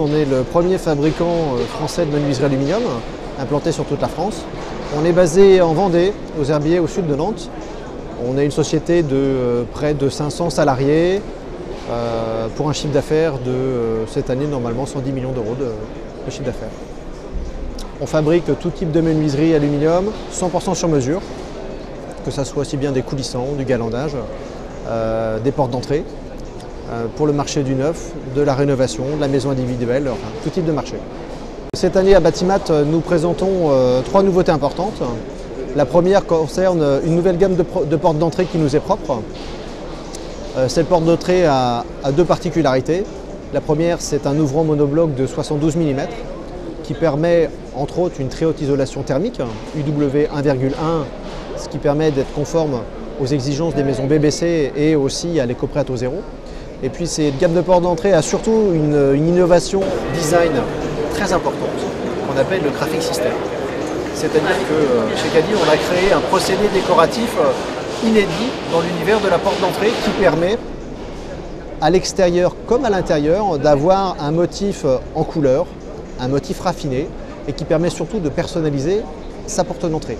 on est le premier fabricant français de menuiserie aluminium, implanté sur toute la France. On est basé en Vendée, aux Herbiers, au sud de Nantes. On est une société de près de 500 salariés pour un chiffre d'affaires de cette année normalement 110 millions d'euros de chiffre d'affaires. On fabrique tout type de menuiserie aluminium, 100% sur mesure, que ce soit aussi bien des coulissants, du galandage, des portes d'entrée, pour le marché du neuf, de la rénovation, de la maison individuelle, enfin, tout type de marché. Cette année à Batimat, nous présentons 3 nouveautés importantes. La première concerne une nouvelle gamme de portes d'entrée qui nous est propre. Cette porte d'entrée a 2 particularités. La première, c'est un ouvrant monobloc de 72 mm qui permet entre autres une très haute isolation thermique, UW 1,1, ce qui permet d'être conforme aux exigences des maisons BBC et aussi à l'éco-prêt au zéro. Et puis cette gamme de portes d'entrée a surtout une innovation design très importante qu'on appelle le graphic system. C'est-à-dire que chez Cadine, on a créé un procédé décoratif inédit dans l'univers de la porte d'entrée qui permet à l'extérieur comme à l'intérieur d'avoir un motif en couleur, un motif raffiné et qui permet surtout de personnaliser sa porte d'entrée.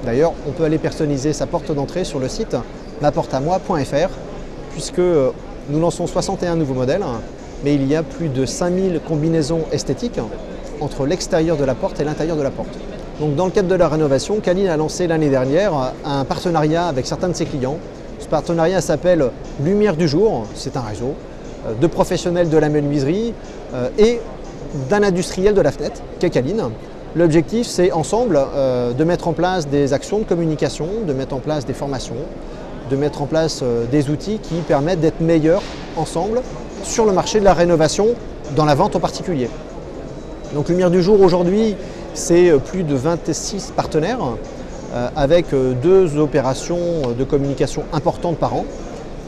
D'ailleurs, on peut aller personnaliser sa porte d'entrée sur le site maporteamoi.fr puisque nous lançons 61 nouveaux modèles, mais il y a plus de 5000 combinaisons esthétiques entre l'extérieur de la porte et l'intérieur de la porte. Donc dans le cadre de la rénovation, Cadine a lancé l'année dernière un partenariat avec certains de ses clients. Ce partenariat s'appelle Lumière du jour, c'est un réseau de professionnels de la menuiserie et d'un industriel de la fenêtre, qu'est Cadine. L'objectif, c'est ensemble de mettre en place des actions de communication, de mettre en place des formations, de mettre en place des outils qui permettent d'être meilleurs ensemble sur le marché de la rénovation, dans la vente en particulier. Donc Lumière du jour aujourd'hui, c'est plus de 26 partenaires avec 2 opérations de communication importantes par an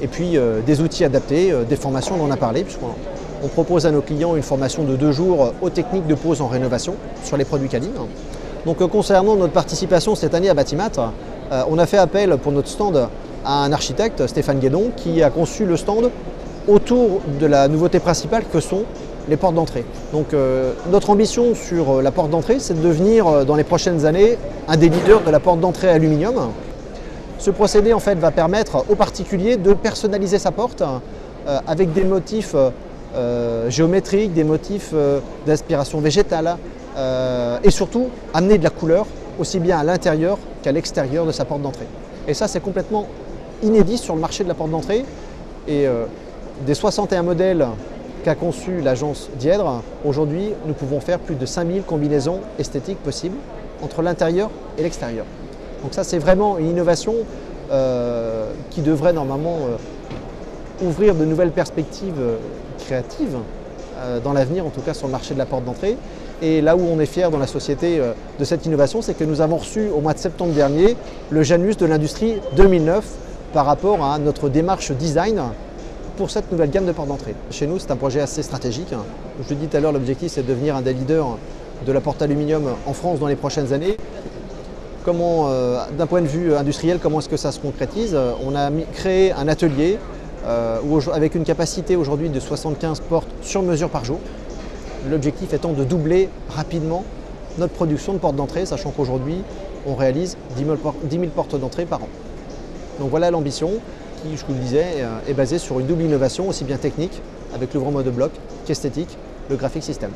et puis des outils adaptés, des formations, on en a parlé, puisqu'on propose à nos clients une formation de 2 jours aux techniques de pose en rénovation sur les produits Cadine. Donc concernant notre participation cette année à Batimat, on a fait appel pour notre stand à un architecte, Stéphane Guédon, qui a conçu le stand autour de la nouveauté principale que sont les portes d'entrée. Donc notre ambition sur la porte d'entrée, c'est de devenir dans les prochaines années un des leaders de la porte d'entrée aluminium. Ce procédé en fait va permettre aux particuliers de personnaliser sa porte avec des motifs géométriques, des motifs d'inspiration végétale et surtout amener de la couleur aussi bien à l'intérieur qu'à l'extérieur de sa porte d'entrée. Et ça, c'est complètement inédit sur le marché de la porte d'entrée. Et des 61 modèles qu'a conçu l'agence Dièdre, aujourd'hui, nous pouvons faire plus de 5000 combinaisons esthétiques possibles entre l'intérieur et l'extérieur. Donc ça, c'est vraiment une innovation qui devrait normalement ouvrir de nouvelles perspectives créatives dans l'avenir, en tout cas sur le marché de la porte d'entrée. Et là où on est fier dans la société de cette innovation, c'est que nous avons reçu au mois de septembre dernier le Janus de l'industrie 2009 par rapport à notre démarche design pour cette nouvelle gamme de portes d'entrée. Chez nous, c'est un projet assez stratégique. Je l'ai dit tout à l'heure, l'objectif, c'est de devenir un des leaders de la porte aluminium en France dans les prochaines années. Comment, d'un point de vue industriel, comment est-ce que ça se concrétise? On a créé un atelier avec une capacité aujourd'hui de 75 portes sur mesure par jour. L'objectif étant de doubler rapidement notre production de portes d'entrée, sachant qu'aujourd'hui, on réalise 10 000 portes d'entrée par an. Donc voilà l'ambition qui, je vous le disais, est basée sur une double innovation, aussi bien technique, avec l'ouvrant monobloc, qu'esthétique, le graphic system.